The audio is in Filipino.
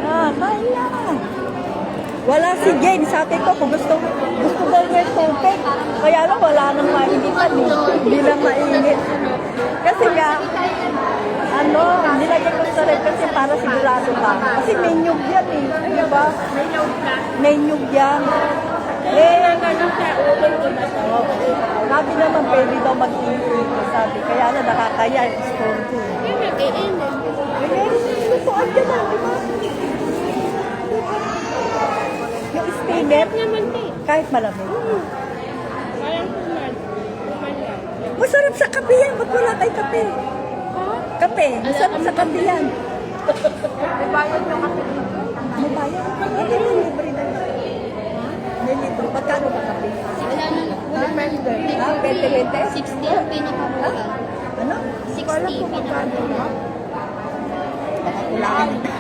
Kain na. Wala si Jane. Sabi ko, kung gusto daw may tubig. Kaya lang, wala nang mainitan eh. Hindi lang mainit. Kasi nga, nilagay ko sa rep kasi para sigurado ka. Kasi may nyug yan eh. Di ba? May nyug yan. Sabi naman, pwede daw mag-init. Sabi, kaya na nakakaya. Store ko. Lutuan ka na, di ba? Yung steamer, kahit malamig. Masarap sa kape yan. Ba't wala kay kape? Kape. Masarap sa kape yan. May bayad yung kape dito. May bayad? Hindi mo libre na yun. May libre. Pagkano ba kape? Depende. 20? 60 ang pinakamura. Ano? 60 pinakamura. Baka kulangan.